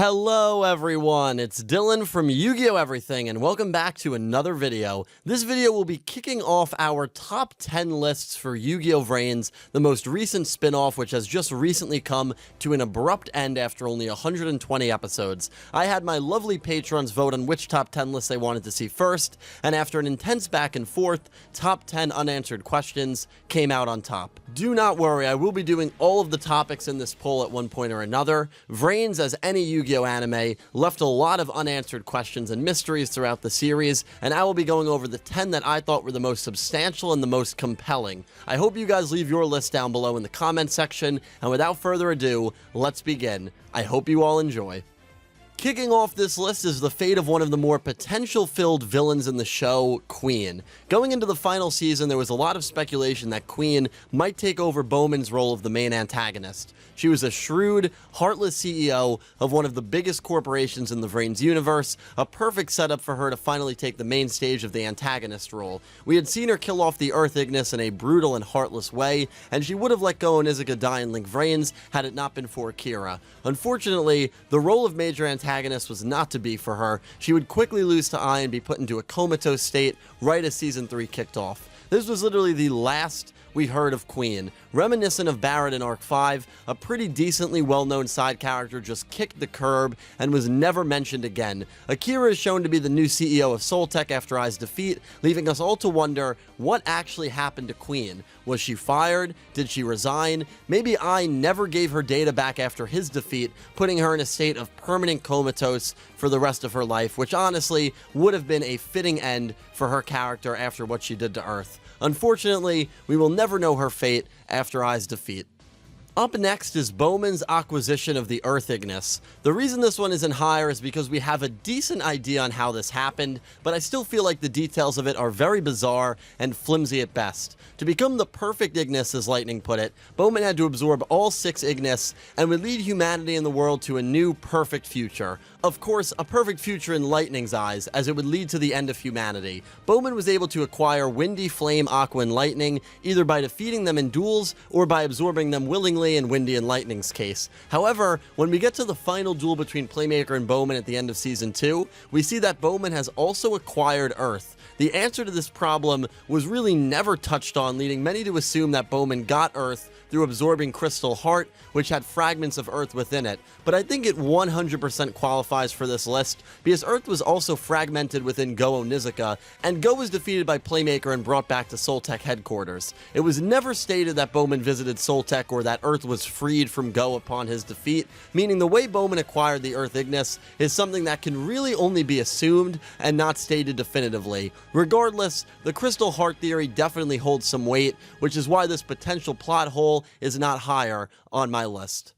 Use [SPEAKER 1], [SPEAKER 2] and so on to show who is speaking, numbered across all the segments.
[SPEAKER 1] Hello everyone, it's Dylan from Yugioh Everything, and welcome back to another video. This video will be kicking off our top 10 lists for Yu-Gi-Oh! VRains, the most recent spin-off which has just recently come to an abrupt end after only 120 episodes. I had my lovely patrons vote on which top 10 lists they wanted to see first, and after an intense back and forth, top 10 unanswered questions came out on top. Do not worry, I will be doing all of the topics in this poll at one point or another. VRains, as any Yu-Gi-Oh! Anime, left a lot of unanswered questions and mysteries throughout the series, and I will be going over the 10 that I thought were the most substantial and the most compelling. I hope you guys leave your list down below in the comment section, and without further ado, let's begin. I hope you all enjoy. Kicking off this list is the fate of one of the more potential-filled villains in the show, Queen. Going into the final season, there was a lot of speculation that Queen might take over Bohman's role of the main antagonist. She was a shrewd, heartless CEO of one of the biggest corporations in the VRains universe, a perfect setup for her to finally take the main stage of the antagonist role. We had seen her kill off the Earth Ignis in a brutal and heartless way, and she would have let go Onizuka die in Link VRains had it not been for Akira. Unfortunately, the role of major antagonist was not to be for her. She would quickly lose to Ai and be put into a comatose state right as Season 3 kicked off. This was literally the last we heard of Queen. Reminiscent of Barrett in Arc 5, a pretty decently well-known side character just kicked the curb and was never mentioned again. Akira is shown to be the new CEO of Soltech after Ai's defeat, leaving us all to wonder what actually happened to Queen. Was she fired? Did she resign? Maybe Ai never gave her data back after his defeat, putting her in a state of permanent comatose for the rest of her life, which honestly would have been a fitting end for her character after what she did to Earth. Unfortunately, we will never know her fate after Ai's defeat. Up next is Bohman's acquisition of the Earth Ignis. The reason this one isn't higher is because we have a decent idea on how this happened, but I still feel like the details of it are very bizarre and flimsy at best. To become the perfect Ignis, as Lightning put it, Bohman had to absorb all 6 Ignis and would lead humanity and the world to a new perfect future. Of course, a perfect future in Lightning's eyes, as it would lead to the end of humanity. Bohman was able to acquire Windy, Flame, Aqua, and Lightning, either by defeating them in duels or by absorbing them willingly in Windy and Lightning's case. However, when we get to the final duel between Playmaker and Bohman at the end of Season 2, we see that Bohman has also acquired Earth. The answer to this problem was really never touched on, leading many to assume that Bohman got Earth through absorbing Crystal Heart, which had fragments of Earth within it, but I think it 100% qualifies for this list, because Earth was also fragmented within Go Onizuka, and Go was defeated by Playmaker and brought back to Soltech headquarters. It was never stated that Bohman visited Soltech or that Earth was freed from Go upon his defeat, meaning the way Bohman acquired the Earth Ignis is something that can really only be assumed and not stated definitively. Regardless, the Crystal Heart theory definitely holds some weight, which is why this potential plot hole is not higher on my list.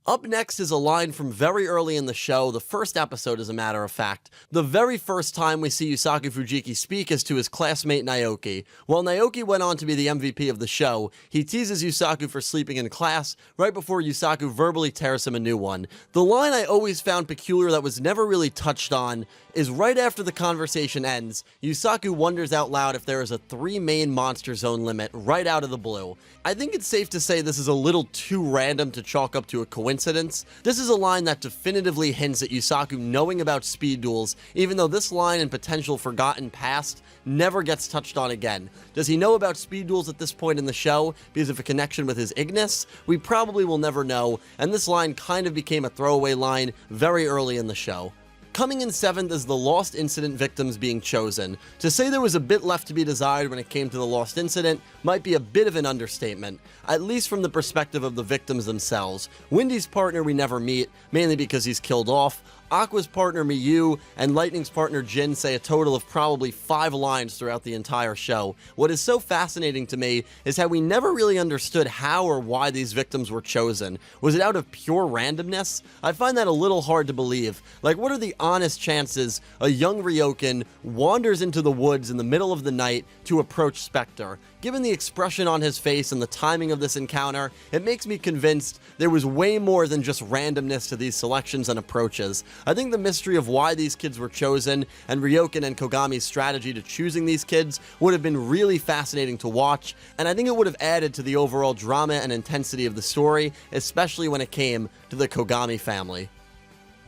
[SPEAKER 1] Up next is a line from very early in the show, the first episode as a matter of fact. The very first time we see Yusaku Fujiki speak is to his classmate Naoki. While Naoki went on to be the MVP of the show, he teases Yusaku for sleeping in class right before Yusaku verbally tears him a new one. The line I always found peculiar that was never really touched on is right after the conversation ends, Yusaku wonders out loud if there is a 3 main monster zone limit right out of the blue. I think it's safe to say this is a little too random to chalk up to a coincidence. This is a line that definitively hints at Yusaku knowing about speed duels, even though this line and potential forgotten past never gets touched on again. Does he know about speed duels at this point in the show because of a connection with his Ignis? We probably will never know, and this line kind of became a throwaway line very early in the show. Coming in 7th is the Lost Incident victims being chosen. To say there was a bit left to be desired when it came to the Lost Incident might be a bit of an understatement, at least from the perspective of the victims themselves. Windy's partner we never meet, mainly because he's killed off. Aqua's partner Miyu and Lightning's partner Jin say a total of probably 5 lines throughout the entire show. What is so fascinating to me is how we never really understood how or why these victims were chosen. Was it out of pure randomness? I find that a little hard to believe. Like, what are the honest chances a young Ryoken wanders into the woods in the middle of the night to approach Spectre? Given the expression on his face and the timing of this encounter, it makes me convinced there was way more than just randomness to these selections and approaches. I think the mystery of why these kids were chosen and Ryoken and Kogami's strategy to choosing these kids would have been really fascinating to watch, and I think it would have added to the overall drama and intensity of the story, especially when it came to the Kogami family.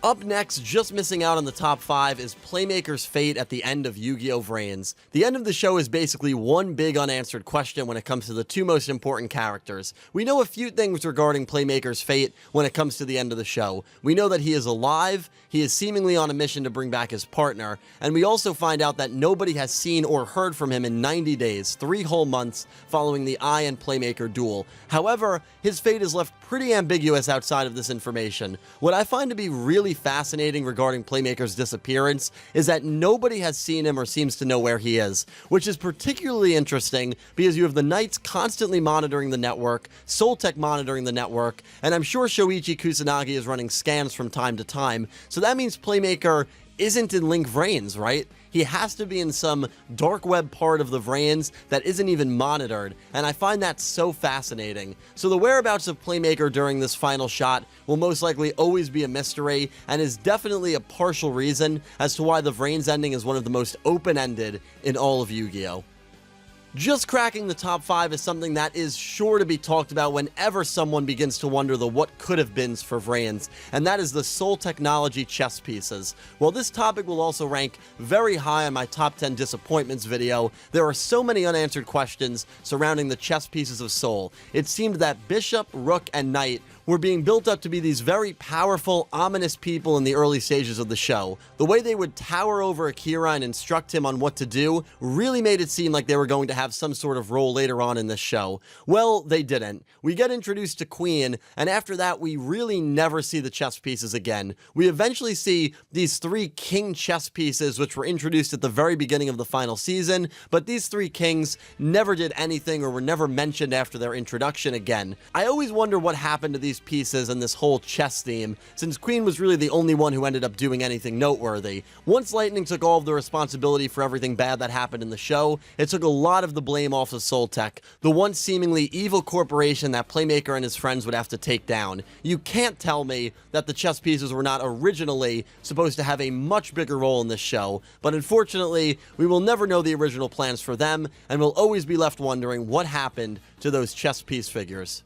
[SPEAKER 1] Up next, just missing out on the top 5, is Playmaker's fate at the end of Yu-Gi-Oh! VRains. The end of the show is basically one big unanswered question when it comes to the two most important characters. We know a few things regarding Playmaker's fate when it comes to the end of the show. We know that he is alive, he is seemingly on a mission to bring back his partner, and we also find out that nobody has seen or heard from him in 90 days, 3 whole months following the I and Playmaker duel. However, his fate is left pretty ambiguous outside of this information. What I find to be really fascinating regarding Playmaker's disappearance is that nobody has seen him or seems to know where he is, which is particularly interesting because you have the Knights constantly monitoring the network, Soltech monitoring the network, and I'm sure Shoichi Kusanagi is running scans from time to time, so that means Playmaker isn't in Link VRains, right? He has to be in some dark web part of the VRains that isn't even monitored, and I find that so fascinating. So the whereabouts of Playmaker during this final shot will most likely always be a mystery, and is definitely a partial reason as to why the VRains ending is one of the most open-ended in all of Yu-Gi-Oh! Just cracking the top 5 is something that is sure to be talked about whenever someone begins to wonder the what could have beens for VRains, and that is the Soul Technology chess pieces. While this topic will also rank very high on my top 10 disappointments video, there are so many unanswered questions surrounding the chess pieces of Soul. It seemed that Bishop, Rook, and Knight were being built up to be these very powerful, ominous people in the early stages of the show. The way they would tower over Akira and instruct him on what to do really made it seem like they were going to have some sort of role later on in this show. Well, they didn't. We get introduced to Queen, and after that we really never see the chess pieces again. We eventually see these 3 king chess pieces which were introduced at the very beginning of the final season, but these 3 kings never did anything or were never mentioned after their introduction again. I always wonder what happened to these pieces and this whole chess theme, since Queen was really the only one who ended up doing anything noteworthy. Once Lightning took all of the responsibility for everything bad that happened in the show, it took a lot of the blame off of Soltech, the once seemingly evil corporation that Playmaker and his friends would have to take down. You can't tell me that the chess pieces were not originally supposed to have a much bigger role in this show, but unfortunately, we will never know the original plans for them, and we'll always be left wondering what happened to those chess piece figures.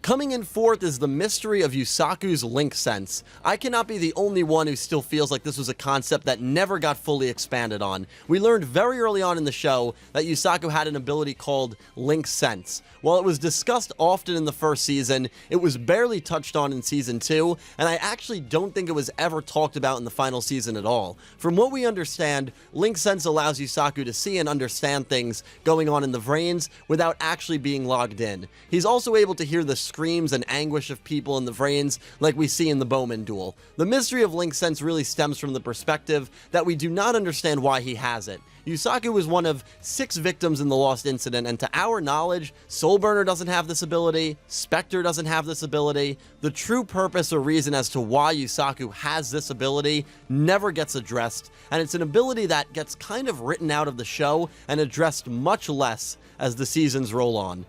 [SPEAKER 1] Coming in 4th is the mystery of Yusaku's Link Sense. I cannot be the only one who still feels like this was a concept that never got fully expanded on. We learned very early on in the show that Yusaku had an ability called Link Sense. While it was discussed often in the first season, it was barely touched on in season 2, and I actually don't think it was ever talked about in the final season at all. From what we understand, Link Sense allows Yusaku to see and understand things going on in the VRains without actually being logged in. He's also able to hear the screams and anguish of people in the VRains like we see in the Bohman duel. The mystery of Link Sense really stems from the perspective that we do not understand why he has it. Yusaku was one of 6 victims in the Lost Incident, and to our knowledge, Soulburner doesn't have this ability, Spectre doesn't have this ability. The true purpose or reason as to why Yusaku has this ability never gets addressed, and it's an ability that gets kind of written out of the show and addressed much less as the seasons roll on.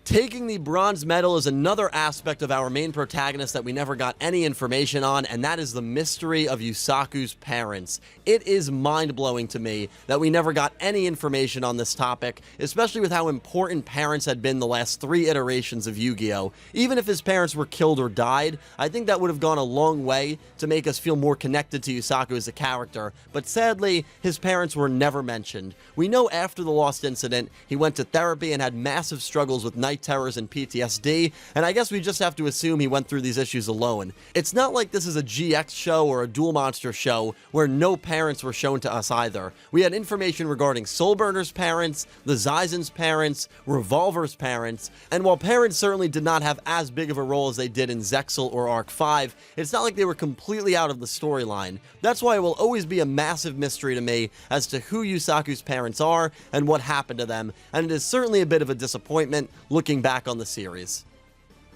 [SPEAKER 1] Taking the bronze medal is another aspect of our main protagonist that we never got any information on, and that is the mystery of Yusaku's parents. It is mind-blowing to me that we never got any information on this topic, especially with how important parents had been the last 3 iterations of Yu-Gi-Oh! Even if his parents were killed or died, I think that would have gone a long way to make us feel more connected to Yusaku as a character, but sadly, his parents were never mentioned. We know after the Lost Incident, he went to therapy and had massive struggles with night terrors and PTSD, and I guess we just have to assume he went through these issues alone. It's not like this is a GX show or a Duel Monster show where no parents were shown to us either. We had information regarding Soulburner's parents, the Zaizen's parents, Revolver's parents, and while parents certainly did not have as big of a role as they did in Zexal or Arc 5, it's not like they were completely out of the storyline. That's why it will always be a massive mystery to me as to who Yusaku's parents are and what happened to them, and it is certainly a bit of a disappointment looking back on the series.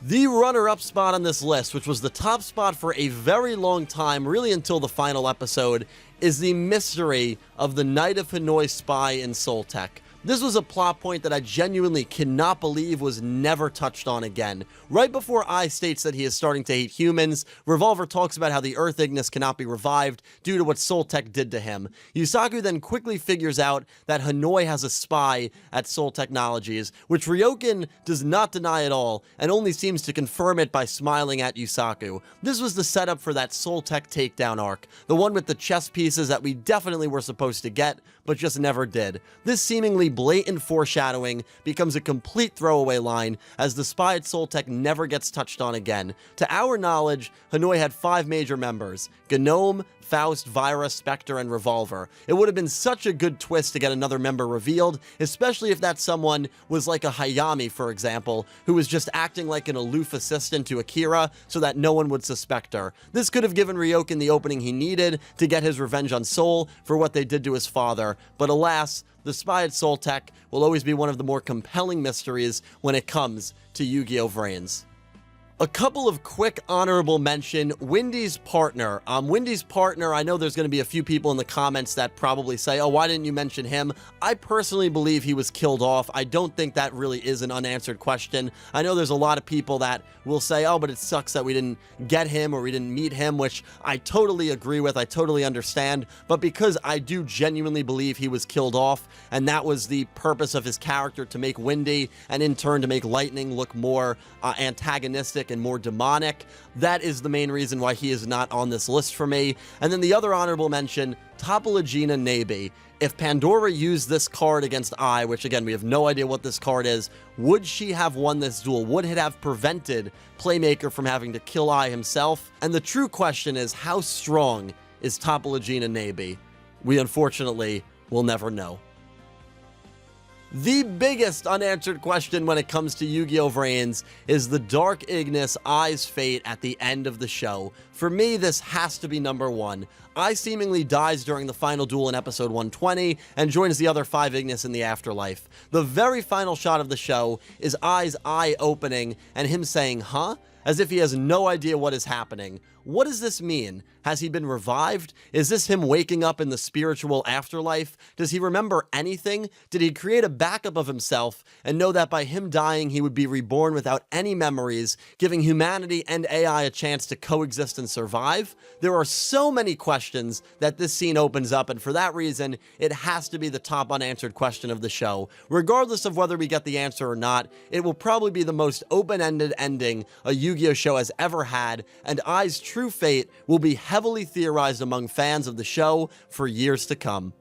[SPEAKER 1] The runner-up spot on this list, which was the top spot for a very long time, really until the final episode, is the mystery of the Knight of Hanoi Spy in Soltech. This was a plot point that I genuinely cannot believe was never touched on again. Right before Ai states that he is starting to hate humans, Revolver talks about how the Earth Ignis cannot be revived due to what Soul Tech did to him. Yusaku then quickly figures out that Hanoi has a spy at Soul Technologies, which Ryoken does not deny at all, and only seems to confirm it by smiling at Yusaku. This was the setup for that Soul Tech takedown arc, the one with the chess pieces that we definitely were supposed to get, but just never did. This seemingly blatant foreshadowing becomes a complete throwaway line, as the spy at Soul Tech never gets touched on again. To our knowledge, Hanoi had 5 major members: Gnome, Faust, Vira, Spectre, and Revolver. It would have been such a good twist to get another member revealed, especially if that someone was like a Hayami, for example, who was just acting like an aloof assistant to Akira so that no one would suspect her. This could have given Ryoken the opening he needed to get his revenge on Soul for what they did to his father, but alas, the spy at Soul Tech will always be one of the more compelling mysteries when it comes to Yu-Gi-Oh! VRains. A couple of quick honorable mention, Wendy's partner. Wendy's partner, I know there's going to be a few people in the comments that probably say, oh, why didn't you mention him? I personally believe he was killed off. I don't think that really is an unanswered question. I know there's a lot of people that will say, oh, but it sucks that we didn't get him or we didn't meet him, which I totally agree with. I totally understand. But because I do genuinely believe he was killed off, and that was the purpose of his character, to make Wendy, and in turn to make Lightning look more antagonistic and more demonic, that is the main reason why he is not on this list for me. And then the other honorable mention, Topologina Nabi. If Pandora used this card against Ai, which again, we have no idea what this card is, would she have won this duel? Would it have prevented Playmaker from having to kill Ai himself? And the true question is, how strong is Topologina Nabi? We unfortunately will never know. The biggest unanswered question when it comes to Yu-Gi-Oh! VRains is the Dark Ignis Ai's fate at the end of the show. For me, this has to be number 1. Ai seemingly dies during the final duel in episode 120 and joins the other 5 Ignis in the afterlife. The very final shot of the show is Ai's eye opening and him saying, huh? As if he has no idea what is happening. What does this mean? Has he been revived? Is this him waking up in the spiritual afterlife? Does he remember anything? Did he create a backup of himself and know that by him dying he would be reborn without any memories, giving humanity and AI a chance to coexist and survive? There are so many questions that this scene opens up, and for that reason, it has to be the top unanswered question of the show. Regardless of whether we get the answer or not, it will probably be the most open-ended ending a Yu-Gi-Oh! Show has ever had, and Ai's true fate will be heavily theorized among fans of the show for years to come.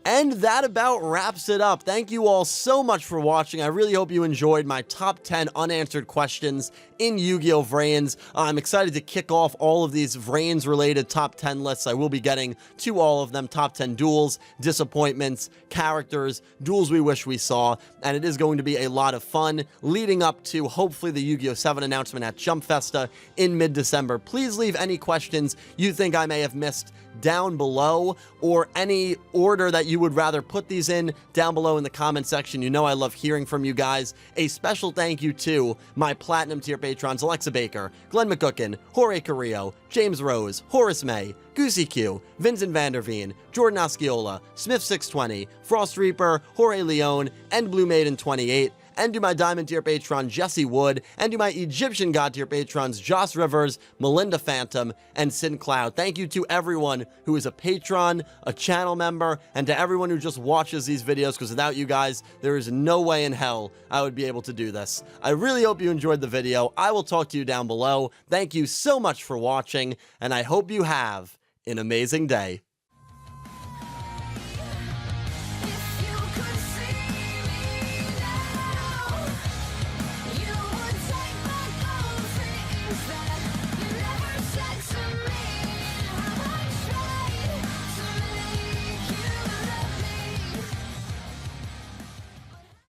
[SPEAKER 1] And that about wraps it up. Thank you all so much for watching. I really hope you enjoyed my top 10 unanswered questions in Yu-Gi-Oh! VRains. I'm excited to kick off all of these VRains related top 10 lists. I will be getting to all of them. Top 10 duels, disappointments, characters, duels we wish we saw, and it is going to be a lot of fun leading up to hopefully the Yu-Gi-Oh! 7 announcement at Jump Festa in mid-December. Please leave any questions you think I may have missed down below, or any order that you would rather put these in down below in the comment section. You know I love hearing from you guys. A special thank you to my Platinum tier patrons Alexa Baker, Glen McGookin, Jorge Carrillo, James Rose, Horace Maye, Goosey Q, Vincent Van Der Veen, Jordan Osceola, Smith620, FrostReaper, Jorge Leon, and Blue Maiden 28, and to my Diamond tier patron Jesse Wood, and to my Egyptian God tier patrons Joss Rivers, Melinda Phantom, and Syn Cloud. Thank you to everyone who is a patron, a channel member, and to everyone who just watches these videos, because without you guys, there is no way in hell I would be able to do this. I really hope you enjoyed the video. I will talk to you down below. Thank you so much for watching, and I hope you have an amazing day.